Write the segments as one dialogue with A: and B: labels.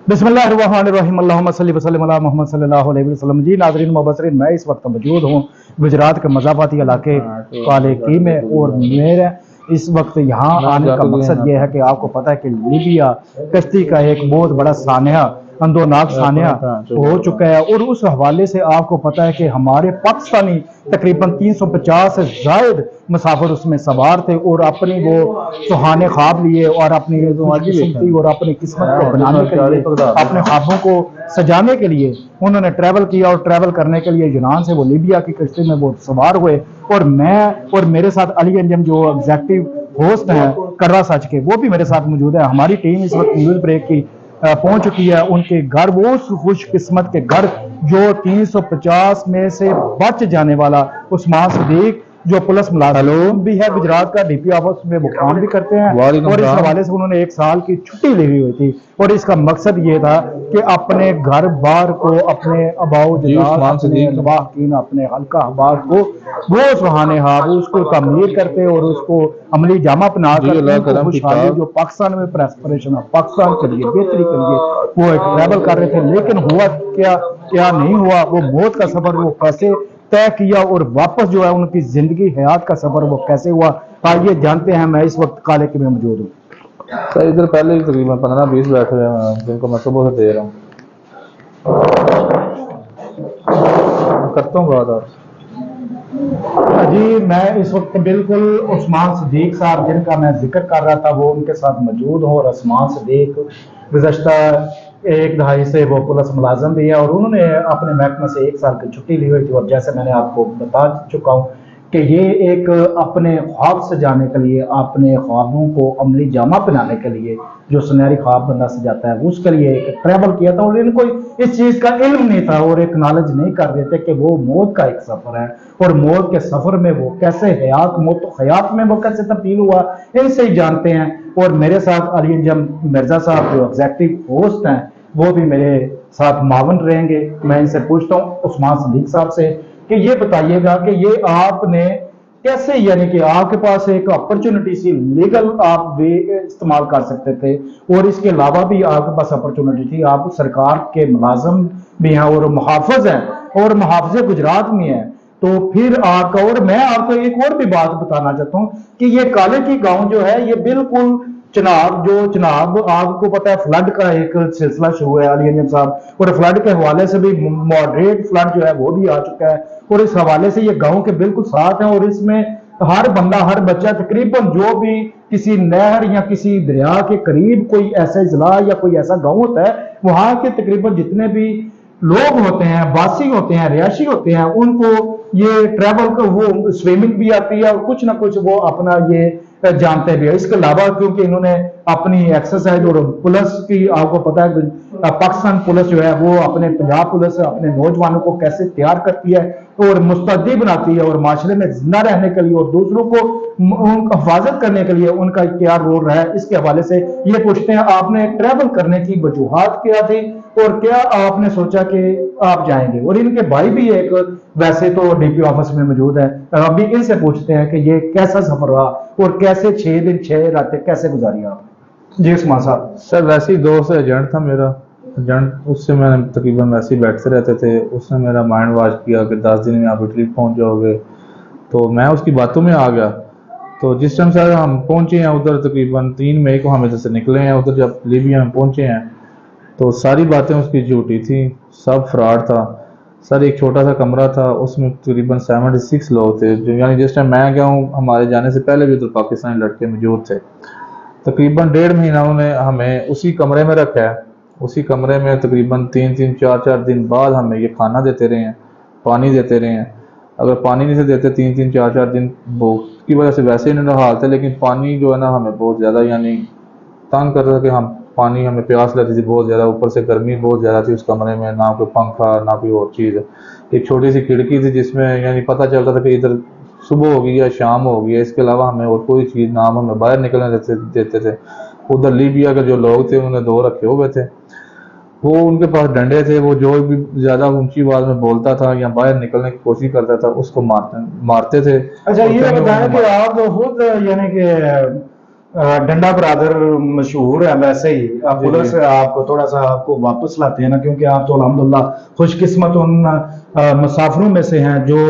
A: बिस्मिल्लाहिर्रहमानिर्रहीम अल्लाहुम्मा सल्ली वसल्लिम अला मोहम्मद सल्लल्लाहु अलैहि वसल्लम। जी नाज़रीन मुबस्सिरीन, मैं इस वक्त मौजूद हूँ गुजरात के मज़ाफ़ाती इलाके काले की में, और मेरे इस वक्त यहाँ आने का मकसद ये है कि आपको पता है कि लीबिया कश्ती का एक बहुत बड़ा सानिया, अंदोनाक सानिया हो चुका है, और उस हवाले से आपको पता है कि हमारे पाकिस्तानी तकरीबन 350 से जायद मुसाफिर उसमें सवार थे, और अपनी वो सुहाने ख्वाब लिए और अपनी खुशकिस्मती और अपनी किस्मत को बनाने के लिए, अपने ख्वाबों को सजाने के लिए उन्होंने ट्रैवल किया, और ट्रैवल करने के लिए यूनान से वो लीबिया की कश्ती में वो सवार हुए। और मैं और मेरे साथ अली अंजम जो एग्जेक्टिव होस्ट हैं कर्रा सच के, वो भी मेरे साथ मौजूद है। हमारी टीम इस वक्त न्यूज़ ब्रेक की पहुंच चुकी है उनके घर, वो खुशकिस्मत के घर जो 350 में से बच जाने वाला उस्मान सदीक जो पुलिस मुलाजिम भी है गुजरात का, डीपी ऑफिस में वो काम भी करते हैं, और इस हवाले से उन्होंने 1 साल की छुट्टी ली हुई थी, और इसका मकसद ये था कि अपने घर बार को, अपने अबाउ अपने हल्का अहबाब को वो सुहाने ख्वाब उसको तमीर करते और उसको अमली जामा पहना कर खुशहाली जो पाकिस्तान में प्रेस्परेशन है, पाकिस्तान के लिए बेहतरी के लिए वो एक ट्रैवल कर रहे थे। लेकिन हुआ क्या क्या नहीं हुआ, वो मौत का सफर वो कैसे तय किया, और वापस जो है उनकी जिंदगी हयात का सफर वो कैसे हुआ, आइए जानते हैं। मैं इस वक्त काले के में मौजूद हूँ।
B: सर इधर पहले ही तकरीबन 15-20 बैठे हुए हैं जिनको मैं सुबह से दे रहा हूँ, करता हूँ बात। और
A: जी मैं इस वक्त बिल्कुल उस्मान सदीक साहब जिनका मैं जिक्र कर रहा था वो उनके साथ मौजूद हूँ, और उस्मान सदीक गुज़श्ता 1 दहाई से वो पुलिस मुलाजिम भी है, और उन्होंने अपने महकमे से 1 साल की छुट्टी ली हुई थी। और जैसे मैंने आपको बता चुका हूँ कि ये एक अपने ख्वाब सजाने के लिए, अपने ख्वाबों को अमली जामा पहनाने के लिए, जो सुनहरी ख्वाब बंदा सजाता है उसके लिए एक ट्रैवल किया था, और इनको इस चीज़ का इल्म नहीं था और एक नॉलेज नहीं कर रहे थे कि वो मौत का एक सफ़र है, और मौत के सफ़र में वो कैसे हयात मौत हयात में वो कैसे तब्दील हुआ, इनसे ही जानते हैं। और मेरे साथ अली अंजम मिर्ज़ा साहब जो एग्जेक्टिव होस्ट हैं वो भी मेरे साथ मावन रहेंगे। मैं इनसे पूछता हूँ उस्मान सदीक साहब से कि ये बताइएगा कि ये आपने कैसे, यानी कि आपके पास एक अपॉर्चुनिटी सी लीगल आप वे इस्तेमाल कर सकते थे, और इसके अलावा भी आपके पास अपॉर्चुनिटी थी, आप सरकार के मुलाजिम भी हैं और मुहाफ़िज़ हैं, और मुहाफ़िज़ गुजरात में हैं, तो फिर आपका, और मैं आपको एक और भी बात बताना चाहता हूँ कि ये काले की गांव जो है ये बिल्कुल चनाब आपको पता है फ्लड का एक सिलसिला शुरू है अली अंजम साहब, और फ्लड के हवाले से भी मॉडरेट फ्लड जो है वो भी आ चुका है, और इस हवाले से ये गांव के बिल्कुल साथ है, और इसमें हर बंदा हर बच्चा तकरीबन जो भी किसी नहर या किसी दरिया के करीब कोई ऐसा इजला या कोई ऐसा गांव होता है, वहां के तकरीबन जितने भी लोग होते हैं, वासी होते हैं, रिहायशी होते हैं, उनको ये ट्रैवल को वो स्विमिंग भी आती है, और कुछ ना कुछ वो अपना ये जानते भी है। इसके अलावा क्योंकि इन्होंने अपनी एक्सरसाइज और पुलिस की, आपको पता है पाकिस्तान पुलिस जो है वो अपने पंजाब पुलिस अपने नौजवानों को कैसे तैयार करती है और मुस्तैदी बनाती है, और माशरे में जिंदा रहने के लिए और दूसरों को हिफाजत करने के लिए उनका क्या रोल रहा है, इसके हवाले से ये पूछते हैं। आपने ट्रैवल करने की वजूहात क्या थी, और क्या आपने सोचा कि आप जाएंगे, और इनके भाई भी एक वैसे तो डीपी ऑफिस में मौजूद है, अभी इनसे पूछते हैं कि ये कैसा सफर रहा और कैसे 6 दिन 6 रातें कैसे गुजारी आपने। जी उस्मान साहब।
B: सर वैसे ही दोस्त एजेंट था मेरा, एजेंट उससे मैंने तकरीबन वैसे ही बैठते रहते थे, उसने मेरा माइंड वॉश किया कि 10 दिन में आप इटली पहुंच जाओगे, तो मैं उसकी बातों में आ गया। तो जिस टाइम से हम पहुंचे हैं उधर तकरीबन 3 मई को हम इधर से निकले हैं, उधर जब लीबिया में पहुंचे हैं तो सारी बातें उसकी झूठी थी, सब फ्रॉड था। सर एक छोटा सा कमरा था, उसमें तकरीबन 76 लोग थे, जो यानी जिस टाइम मैं गया हूँ हमारे जाने से पहले भी उधर पाकिस्तानी लड़के मौजूद थे। तकरीबन 1.5 महीना उन्होंने हमें उसी कमरे में रखा है, उसी कमरे में तकरीबन 3-3, 4-4 दिन बाद हमें ये खाना देते रहे हैं, पानी देते रहे हैं। अगर पानी नहीं से देते 3-3, 4-4 दिन भूख की वजह से वैसे ही नहीं हाल थे, लेकिन पानी जो है ना हमें बहुत ज़्यादा यानी तंग कर रहा था कि हम पानी, हमें प्यास लगती थी बहुत ज़्यादा, ऊपर से गर्मी बहुत ज़्यादा थी उस कमरे में, ना कोई पंखा ना कोई और चीज़। एक छोटी सी खिड़की थी जिसमें यानी पता चलता था कि इधर सुबह होगी या शाम होगी, इसके अलावा हमें और कोई चीज़ ना हमें बाहर निकलने देते थे। उधर लीबिया के जो लोग थे उन्होंने 2 रखे हुए थे, वो उनके पास डंडे थे, वो जो भी ज़्यादा ऊंची आवाज़ में बोलता था या बाहर निकलने की कोशिश करता था उसको मारते थे।
A: अच्छा ये बताएं कि आप खुद यानी कि डंडा ब्रादर मशहूर है वैसे ही। अब
B: जी,
A: पुलिस
B: जी।
A: आपको थोड़ा सा आपको वापस लाते हैं ना, क्योंकि आप तो अल्हम्दुलिल्लाह खुशकिस्मत उन मुसाफिरों में से हैं जो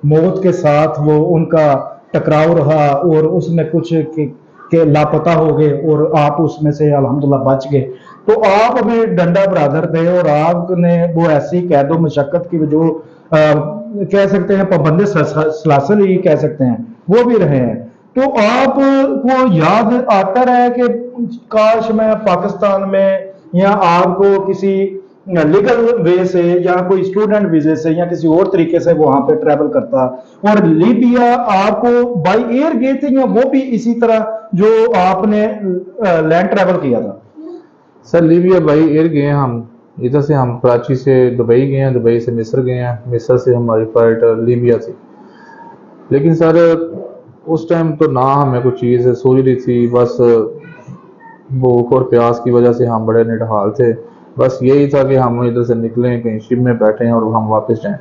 A: मौत के साथ वो उनका टकराव रहा और उसमें कुछ के लापता हो गए और आप उसमें से अल्हम्दुलिल्लाह बच गए। तो आप अभी डंडा ब्रादर थे और आपने वो ऐसी कैदो मशक्कत की जो कह सकते हैं पाबंद सलासल ही कह सकते हैं, वो भी रहे हैं। तो आपको याद आता रहा कि काश मैं पाकिस्तान में, या आपको किसी लीगल वे से या कोई स्टूडेंट वीजे से या किसी और तरीके से वहां पे ट्रैवल करता, और लीबिया आपको बाई एयर गए थे या वो भी इसी तरह जो आपने लैंड ट्रैवल किया था?
B: सर लीबिया बाई एयर गए हैं हम। इधर से हम कराची से दुबई गए हैं, दुबई से मिस्र गए हैं, मिस्र से हमारी फ्लाइट लीबिया थी। लेकिन सर उस टाइम तो ना हमें कुछ चीज़ सूझ रही थी, बस भूख और प्यास की वजह से हम बड़े निढाल थे। बस यही था कि हम इधर से निकलें, कहीं शिप में बैठें और हम वापस जाएं।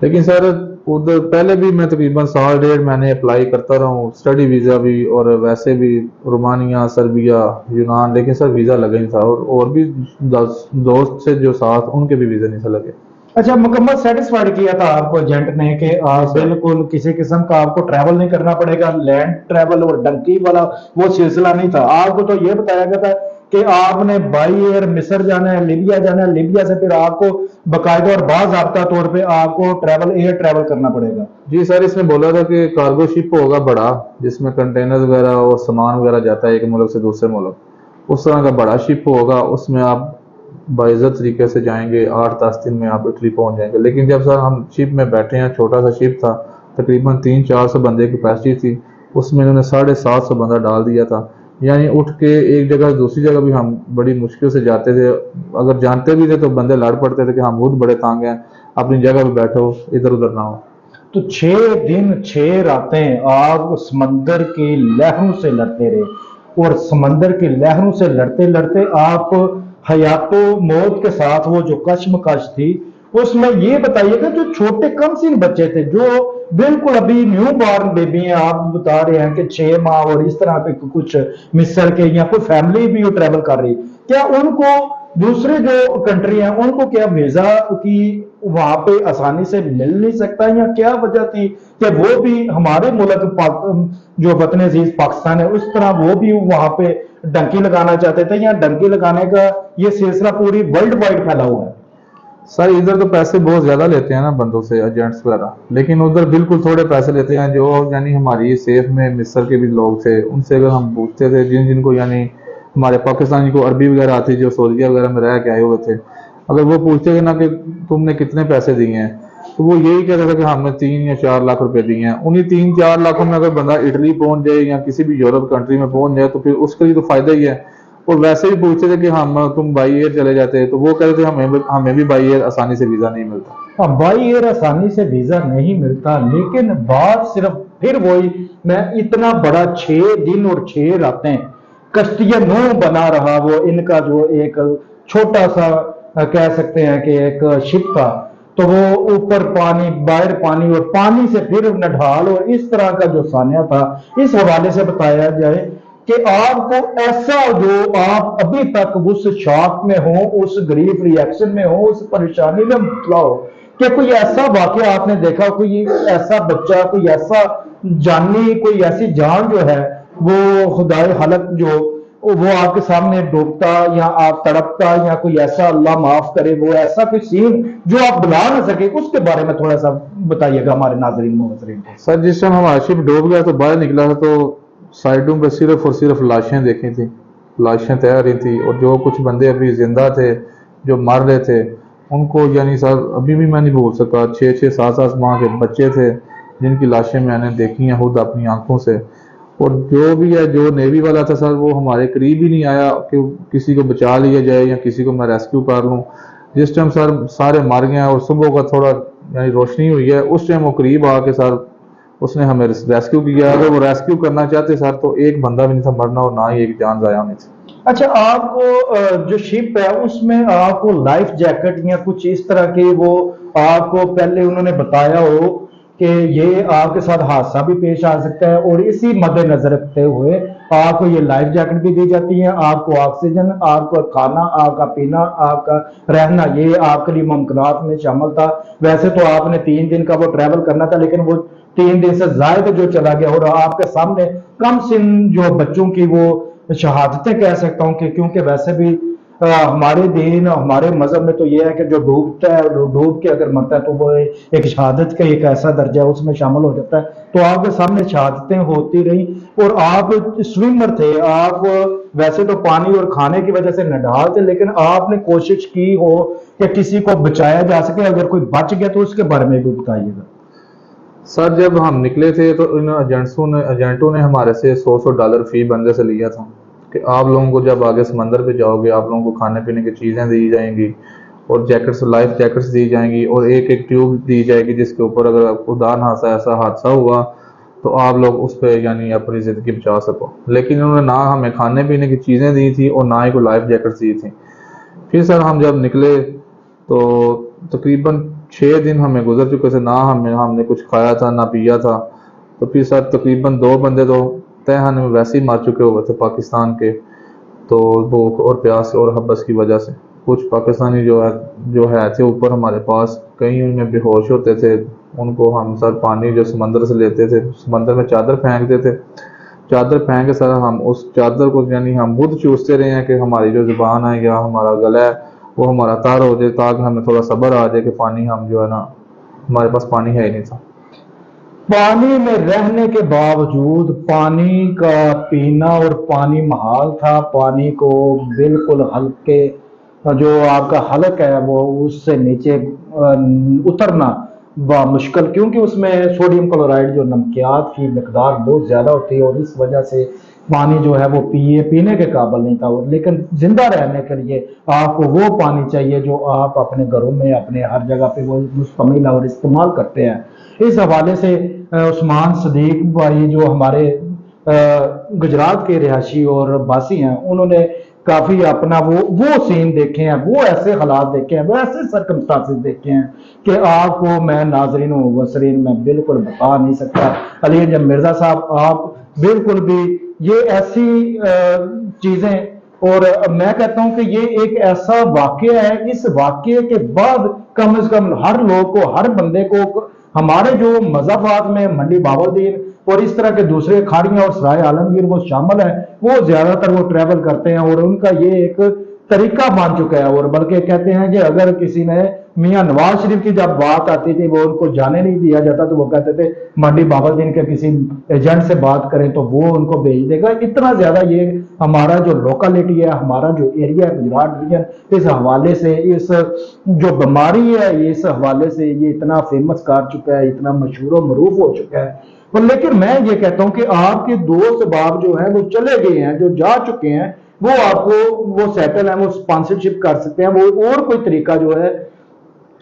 B: लेकिन सर उधर पहले भी मैं तकरीबन साल डेढ़ मैंने अप्लाई करता रहा हूँ, स्टडी वीज़ा भी और वैसे भी रोमानिया, सर्बिया, यूनान, लेकिन सर वीज़ा लगा नहीं था। और भी 10 दोस्त से जो साथ उनके भी वीज़ा नहीं था लगे।
A: अच्छा, मुकम्मल सेटिस्फाइड किया था आपको एजेंट ने कि आप
B: सर
A: बिल्कुल किसी किस्म का आपको ट्रैवल नहीं करना पड़ेगा, लैंड ट्रैवल और डंकी वाला वो सिलसिला नहीं था? आपको तो ये बताया गया था कि आपने बाई एयर मिस्र जाना है, लीबिया जाना है, लीबिया से फिर आपको बाकायदा और बाज़ाब्ता तौर पे आपको ट्रैवल एयर ट्रैवल करना पड़ेगा।
B: जी सर, इसमें बोला था कि कार्गो शिप होगा बड़ा, जिसमें कंटेनर वगैरह और सामान वगैरह जाता है एक मुल्क से दूसरे मुल्क। उस तरह का बड़ा शिप होगा, उसमें आप बाइज्जत तरीके से जाएंगे, 8-10 दिन में आप इटली पहुंच जाएंगे। लेकिन जब सर हम शिप में बैठे हैं, छोटा सा शिप था, तकरीबन 300-400 बंदे की कैपेसिटी थी, उसमें इन्होंने 750 बंदा डाल दिया था। यानी उठ के एक जगह से दूसरी जगह भी हम बड़ी मुश्किल से जाते थे। अगर जानते भी थे तो बंदे लड़ पड़ते थे कि हम खुद बड़े तंग हैं, अपनी जगह पे बैठो, इधर उधर ना हो।
A: तो 6 दिन 6 रातें आप समंदर की लहरों से लड़ते रहे, और समंदर की लहरों से लड़ते लड़ते आप हयातो मौत के साथ वो जो कश्मकश थी, उसमें ये बताइएगा जो छोटे कम सीन बच्चे थे जो बिल्कुल अभी न्यू बॉर्न बेबी हैं, आप बता रहे हैं कि 6 माह और इस तरह के कुछ मिस्र के या कोई फैमिली भी ट्रैवल कर रही, क्या उनको दूसरे जो कंट्री हैं उनको क्या वीजा की वहां पे आसानी से मिल नहीं सकता, या क्या वजह थी कि वो भी हमारे मुल्क जो वतन अजीज पाकिस्तान है उस तरह वो भी वहां पे डंकी लगाना चाहते थे, या डंकी लगाने का ये सिलसिला पूरी वर्ल्ड वाइड फैला हुआ है?
B: सर इधर तो पैसे बहुत ज्यादा लेते हैं ना बंदों से, एजेंट्स वगैरह, लेकिन उधर बिल्कुल थोड़े पैसे लेते हैं। जो यानी हमारी सेफ में मिस्र के भी लोग थे, उनसे अगर हम पूछते थे, जिनको यानी हमारे पाकिस्तानी को अरबी वगैरह आती, जो सऊदीया वगैरह में रह के आए हुए थे, अगर वो पूछते थे ना कि तुमने कितने पैसे दिए हैं, तो वो यही कहता था कि हमने 3 या 4 लाख रुपए दिए हैं। उन्हीं 3-4 लाखों में अगर बंदा इटली पहुंच जाए या किसी भी यूरोप कंट्री में पहुंच जाए तो फिर उसके लिए तो फायदा ही है। और वैसे भी पूछते थे कि हम तुम बाई एयर चले जाते, तो वो कहते थे हमें भी बाई एयर आसानी से वीजा नहीं मिलता।
A: हाँ, बाई एयर आसानी से वीजा नहीं मिलता, लेकिन बात सिर्फ फिर वही, मैं इतना बड़ा 6 दिन और 6 रातें कश्तियां नौ बना रहा, वो इनका जो एक छोटा सा कह सकते हैं कि एक शिप था, तो वो ऊपर पानी बाहर पानी और पानी से फिर नढाल और इस तरह का जो सानिया था, इस हवाले से बताया जाए कि आपको ऐसा जो आप अभी तक उस शॉक में हो, उस ग्रीफ रिएक्शन में हो, उस परेशानी में मुबतला हो कि कोई ऐसा वाकया आपने देखा, कोई ऐसा बच्चा, कोई ऐसा जानी, कोई ऐसी जान जो है वो खुदाए हलक जो वो आपके सामने डूबता या आप तड़पता, या कोई ऐसा अल्लाह माफ करे वो ऐसा कोई सीन जो आप बुला ना सके, उसके बारे में थोड़ा सा बताइएगा हमारे नाजरीन मुबसरीन को।
B: सर जिस टाइम हमारा शिप डूब गया तो बाहर निकला था, तो साइडों पे सिर्फ और सिर्फ लाशें देखी थी, लाशें तैर रही थी। और जो कुछ बंदे अभी जिंदा थे, जो मर रहे थे, उनको यानी सर अभी भी मैं नहीं भूल सका। 6-7 माह के बच्चे थे जिनकी लाशें मैंने देखी हैं खुद अपनी आंखों से। और जो भी है, जो नेवी वाला था सर, वो हमारे करीब ही नहीं आया कि किसी को बचा लिया जाए या किसी को मैं रेस्क्यू कर लूँ। जिस टाइम सर सारे मर गए और सुबह का थोड़ा यानी रोशनी हुई है, उस टाइम वो करीब आके सर उसने हमें रेस्क्यू किया। अगर वो रेस्क्यू करना चाहते सर तो एक बंदा भी नहीं था मरना और ना ही एक जान जाया होनी थी।
A: अच्छा, आपको जो शिप है उसमें आपको लाइफ जैकेट या कुछ इस तरह के वो आपको पहले उन्होंने बताया हो कि ये आपके साथ हादसा भी पेश आ सकता है, और इसी मद्देनजर रखते हुए آپ کو یہ لائف جیکٹ بھی دی جاتی ہے, آپ کو آکسیجن, آپ کو کھانا, آپ کا پینا, آپ کا رہنا, یہ آپ کے لیے ممکنات میں شامل تھا. ویسے تو آپ نے 3 دن کا وہ ٹریول کرنا تھا, لیکن وہ 3 دن سے زائد جو چلا گیا, اور آپ کے سامنے کم سن جو بچوں کی وہ شہادتیں کہہ سکتا ہوں, کہ کیونکہ ویسے بھی ہمارے دین اور ہمارے مذہب میں تو یہ ہے کہ جو ڈوبتا ہے, ڈوب کے اگر مرتا ہے تو وہ ایک شہادت کا ایک ایسا درجہ ہے, اس میں شامل ہو جاتا ہے. تو آپ کے سامنے شہادتیں ہوتی رہیں, اور آپ سوئمر تھے, آپ ویسے تو پانی اور کھانے کی وجہ سے نڈال تھے, لیکن آپ نے کوشش کی ہو کہ کسی کو بچایا جا سکے, اگر کوئی بچ گیا تو اس کے بارے میں بھی بتائیے گا.
B: سر جب ہم نکلے تھے تو ان ایجنٹوں نے ہمارے سے $100 فی بندے سے لیا تھا کہ آپ لوگوں کو جب آگے سمندر پہ جاؤ گے آپ لوگوں کو کھانے پینے کی چیزیں دی جائیں گی, اور جیکٹس, لائف جیکٹس دی جائیں گی, اور ایک ٹیوب دی جائے گی جس کے اوپر اگر خدا نہ ایسا حادثہ ہوا تو آپ لوگ اس پہ یعنی اپنی زندگی بچا سکو. لیکن انہوں نے نہ ہمیں کھانے پینے کی چیزیں دی تھی اور نہ ہی کوئی لائف جیکٹس دی تھی. پھر سر ہم جب نکلے تو تقریباً 6 دن ہمیں گزر چکے تھے, نہ ہم نے کچھ کھایا تھا نہ پیا تھا. تو پھر سر تقریباً 2 بندے تو تہن میں ویسے ہی مر چکے ہوئے تھے پاکستان کے, تو بھوک اور پیاس اور حبس کی وجہ سے. کچھ پاکستانی جو ہے تھے اوپر ہمارے پاس, کئی ان میں بے ہوش ہوتے تھے, ان کو ہم سر پانی جو سمندر سے لیتے تھے, سمندر میں چادر پھینکتے تھے, چادر پھینک کے سر ہم اس چادر کو یعنی ہم خود چوستے رہے ہیں کہ ہماری جو زبان ہے یا ہمارا گلا ہے وہ ہمارا تار ہو جائے, تاکہ ہمیں تھوڑا صبر آ جائے کہ پانی ہم جو ہے نا ہمارے پاس پانی ہے ہی نہیں تھا.
A: پانی میں رہنے کے باوجود پانی کا پینا, اور پانی محال تھا, پانی کو بالکل ہلکے, جو آپ کا حلق ہے وہ اس سے نیچے اترنا مشکل, کیونکہ اس میں سوڈیم کلورائڈ جو نمکیات کی مقدار بہت زیادہ ہوتی ہے, اور اس وجہ سے پانی جو ہے وہ پینے کے قابل نہیں تھا. لیکن زندہ رہنے کے لیے آپ کو وہ پانی چاہیے جو آپ اپنے گھروں میں اپنے ہر جگہ پہ وہ مستعمل اور استعمال کرتے ہیں. اس حوالے سے عثمان صدیق بھائی جو ہمارے گجرات کے رہائشی اور باسی ہیں, انہوں نے کافی اپنا وہ سین دیکھے ہیں, وہ ایسے حالات دیکھے ہیں, وہ ایسے سرکمسٹانسز دیکھے ہیں کہ آپ کو میں ناظرین و مبصرین میں بالکل بتا نہیں سکتا. علی اجم مرزا صاحب, آپ بالکل بھی یہ ایسی چیزیں, اور میں کہتا ہوں کہ یہ ایک ایسا واقعہ ہے, اس واقعے کے بعد کم از کم ہر لوگ کو, ہر بندے کو, ہمارے جو مذہبات میں منڈی بہاولدین اور اس طرح کے دوسرے کھاڑیاں اور سرائے عالمگیر وہ شامل ہیں, وہ زیادہ تر وہ ٹریول کرتے ہیں, اور ان کا یہ ایک طریقہ بن چکا ہے. اور بلکہ کہتے ہیں کہ اگر کسی نے میاں نواز شریف کی جب بات آتی تھی وہ ان کو جانے نہیں دیا جاتا, تو وہ کہتے تھے منڈی بہاولدین کے کسی ایجنٹ سے بات کریں تو وہ ان کو بھیج دے گا. اتنا زیادہ یہ ہمارا جو لوکلٹی ہے, ہمارا جو ایریا ہے گجرات ریجن, اس حوالے سے, اس جو بیماری ہے اس حوالے سے یہ اتنا فیمس کر چکا ہے, اتنا مشہور و معروف ہو چکا ہے. لیکن میں یہ کہتا ہوں کہ آپ کے دوست باپ جو ہیں وہ چلے گئے ہیں, جو جا چکے ہیں, وہ آپ کو وہ سیٹل ہیں, وہ اسپانسرشپ کر سکتے ہیں, وہ اور کوئی طریقہ جو ہے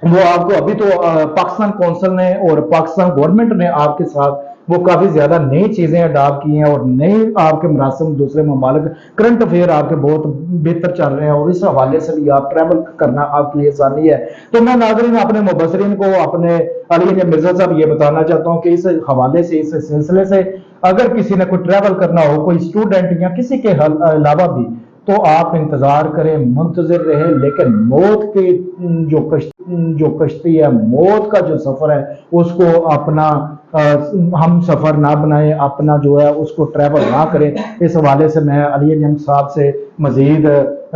A: وہ آپ کو, ابھی تو پاکستان کونسل نے اور پاکستان گورنمنٹ نے آپ کے ساتھ وہ کافی زیادہ نئی چیزیں اڈاپٹ کی ہیں, اور نئی آپ کے مراسم دوسرے ممالک, کرنٹ افیئر آپ کے بہت بہتر چل رہے ہیں, اور اس حوالے سے بھی آپ ٹریول کرنا آپ کے لیے آسانی ہے. تو میں ناظرین اپنے مبصرین کو, اپنے علی مرزا صاحب یہ بتانا چاہتا ہوں کہ اس حوالے سے, اس سلسلے سے اگر کسی نے کوئی ٹریول کرنا ہو, کوئی اسٹوڈنٹ یا کسی کے علاوہ بھی, تو آپ انتظار کریں, منتظر رہیں, لیکن موت کی جو کشتی ہے, موت کا جو سفر ہے, اس کو اپنا ہم سفر نہ بنائیں, اپنا جو ہے اس کو ٹریول نہ کریں. اس حوالے سے میں علی اجم صاحب سے مزید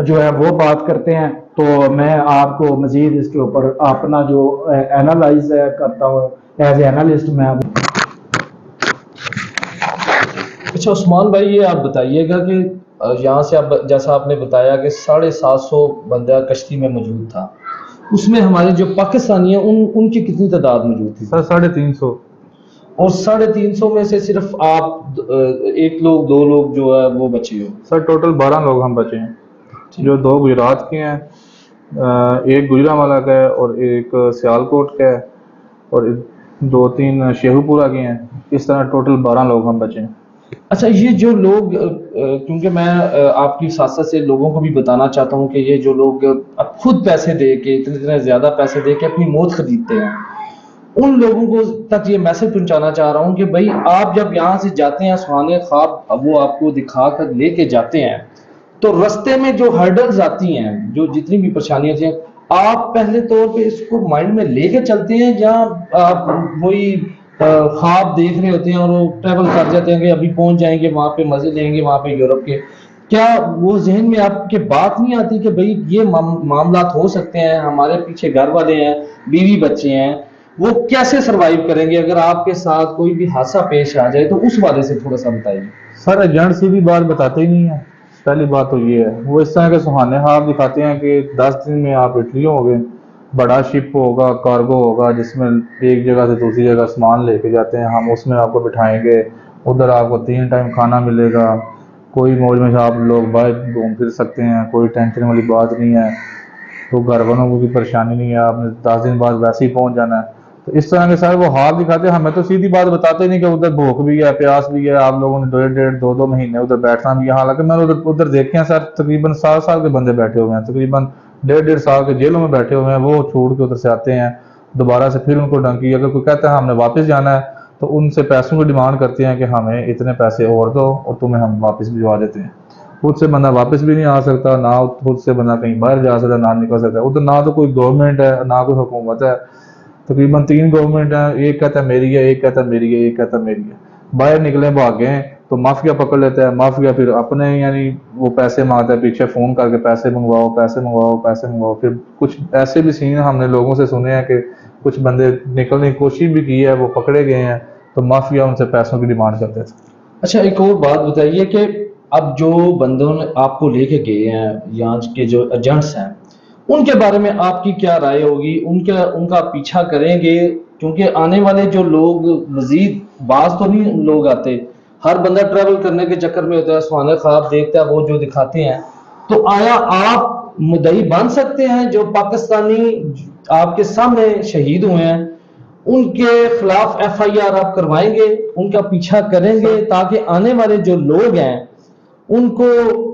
A: جو ہے وہ بات کرتے ہیں, تو میں آپ کو مزید اس کے اوپر اپنا جو اینالائز کرتا ہوں ایز اے اینالسٹ. میں
C: اچھا عثمان بھائی, یہ آپ بتائیے گا کہ یہاں سے اب جیسا آپ نے بتایا کہ 750 بندہ کشتی میں موجود تھا, اس میں ہمارے جو پاکستانی ہیں ان کی کتنی تعداد موجود تھی؟
B: سر 350.
C: اور 350 میں سے صرف آپ 1 لوگ 2 لوگ جو ہے وہ بچے ہو؟
B: سر ٹوٹل 12 لوگ ہم بچے ہیں, جو 2 گجرات کے ہیں, 1 گجرانوالہ کا ہے, اور 1 سیالکوٹ کا ہے, اور 2-3 شیخو پورہ کے ہیں. اس طرح ٹوٹل 12 لوگ ہم بچے ہیں.
C: اچھا, یہ جو لوگ, کیونکہ میں آپ کی ساتھ سے لوگوں کو بھی بتانا چاہتا ہوں کہ یہ جو لوگ اب خود پیسے دے کے, اتنے زیادہ پیسے دے کے اپنی موت خریدتے ہیں, उन लोगों को तक ये मैसेज पहुंचाना चाह रहा हूं कि भाई आप जब यहाँ से जाते हैं सुहाने ख्वाब अब वो आपको दिखा कर लेके जाते हैं, तो रास्ते में जो हर्डल्स आती हैं, जो जितनी भी परेशानियां थी, आप पहले तौर पे इसको माइंड में लेके चलते हैं, या आप वही ख्वाब देख रहे होते हैं और वो ट्रैवल कर जाते हैं कि अभी पहुंच जाएंगे वहां पे, मजे लेंगे वहां पे यूरोप के? क्या वो जहन में आपके बात नहीं आती कि भाई ये मामलात हो सकते हैं, हमारे पीछे घर वाले हैं, बीवी बच्चे हैं, वो कैसे सरवाइव करेंगे अगर आपके साथ कोई भी हादसा पेश आ जाए? तो उस बारे से थोड़ा सा बताइए।
B: सर एजेंट सीधी बात बताते ही नहीं है। पहली बात तो ये है, वो इस तरह के सुहाने ख्वाब दिखाते हैं कि 10 दिन में आप इटली होगे, बड़ा शिप होगा, कार्गो होगा, जिसमें एक जगह से दूसरी जगह सामान लेके जाते हैं, हम उसमें आपको बिठाएंगे, उधर आपको 3 टाइम खाना मिलेगा, कोई मौज में आप लोग बाहर घूम फिर सकते हैं, कोई टेंशन वाली बात नहीं है, तो घर वालों को भी परेशानी नहीं है, आपने 10 दिन बाद वैसे ही पहुंच जाना है। तो इस तरह के सारे वो हाल दिखाते हैं। हमें तो सीधी बात बताते नहीं कि उधर भूख भी है, प्यास भी है, आप लोगों ने 1.5-2 महीने उधर बैठना भी है। हालांकि मैंने उधर देखे हैं सर, तकरीबन 7 साल के बंदे बैठे हुए हैं, तकरीबन 1.5 साल के जेलों में बैठे हुए हैं, वो छोड़ के उधर से आते हैं दोबारा से, फिर उनको डंकी, अगर कोई कहता है हमने वापस जाना है तो उनसे पैसों की डिमांड करते हैं कि हमें इतने पैसे और दो और तुम्हें हम वापस भिजवा देते हैं। खुद से बंदा वापस भी नहीं आ सकता, ना खुद से बंदा कहीं बाहर जा सकता, ना निकल सकता। उधर ना तो कोई गवर्नमेंट है, ना कोई हुकूमत है, तकरीबन 3 गवर्नमेंट है, एक कहता है मेरी है, एक कहता है मेरी है, एक कहता है मेरी है। बाहर निकले भाग गए तो माफिया पकड़ लेता है, माफिया फिर अपने यानी वो पैसे मांगता है, पीछे फोन करके पैसे मंगवाओ, पैसे मंगवाओ, पैसे मंगवाओ। फिर कुछ ऐसे भी सीन हमने लोगों से सुने हैं कि कुछ बंदे निकलने की कोशिश भी की है, वो पकड़े गए हैं, तो माफिया उनसे पैसों की डिमांड करते थे।
C: अच्छा, एक और बात बताइए कि अब जो बंदों ने आपको लेके गए हैं, यहाँ के जो एजेंट्स हैं, उनके बारे में आपकी क्या राय होगी? उनका पीछा करेंगे? क्योंकि आने वाले जो लोग मजीद बाज तो नहीं लोग आते, हर बंदा ट्रैवल करने के चक्कर में होता है, सुहाने ख्वाब देखता है वो जो दिखाते हैं। तो आया आप मुद्दई बन सकते हैं? जो पाकिस्तानी आपके सामने शहीद हुए हैं उनके खिलाफ FIR आप करवाएंगे, उनका पीछा करेंगे, ताकि आने वाले जो लोग हैं उनको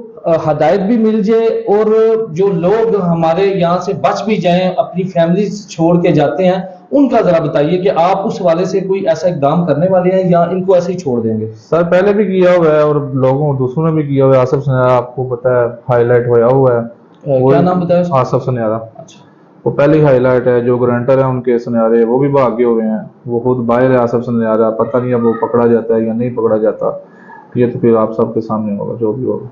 C: हदायत भी मिल जाए, और जो लोग हमारे यहाँ से बच भी जाएं, अपनी फैमिली छोड़ के जाते हैं, उनका जरा बताइए कि आप उस वाले से कोई ऐसा इकदाम करने वाले हैं या इनको ऐसे ही छोड़ देंगे?
B: सर पहले भी किया हुआ है और लोगों दूसरों ने भी किया हुआ है। आसिफ सुनयारा आपको पता है, हाईलाइट होया हुआ है।
C: क्या नाम बताया उसका?
B: आसिफ सुनयारा,
C: अच्छा,
B: वो पहले ही हाईलाइट है। जो गारंटर है उनके सुनयारे, वो भी भागे हुए हैं, वो खुद बाहर है। आसिफ सुनयारा पता नहीं अब वो पकड़ा जाता है या नहीं पकड़ा जाता, ये तो फिर आप सबके सामने होगा जो भी होगा।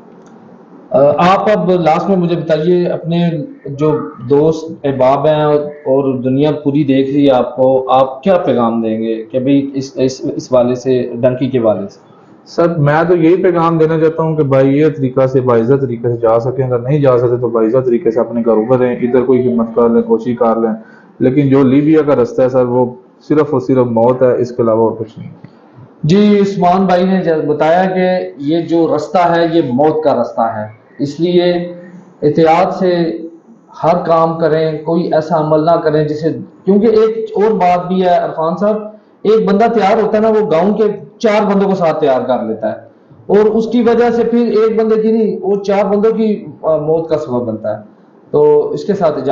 C: आप अब लास्ट में मुझे बताइए, अपने जो दोस्त अहबाब हैं और दुनिया पूरी देख रही है आपको, आप क्या पैगाम देंगे कि भाई इस वाले से, डंकी के वाले से?
B: सर मैं तो यही पैगाम देना चाहता हूँ कि भाई ये तरीका से बाइज़्ज़त तरीके से जा सकें, अगर नहीं जा सकते तो बाइज़्ज़त तरीके से अपने घरों पर रहें, इधर कोई हिम्मत कर लें, कोशिश कर लें। लेकिन जो लीबिया का रास्ता है सर, वो सिर्फ और सिर्फ मौत है, इसके अलावा और कुछ नहीं।
C: जी, उस्मान भाई ने बताया कि ये जो रास्ता है ये मौत का रास्ता है, इसलिए एहतियात से हर काम करें, कोई ऐसा अमल ना करें जिसे, क्योंकि एक और बात भी है अरफान साहब, एक बंदा तैयार होता है ना, वो गांव के 4 बंदों को साथ तैयार कर लेता है, और उसकी वजह से फिर एक बंदे की नहीं, वो 4 बंदों की मौत का सबब बनता है। तो इसके साथ इजाजत।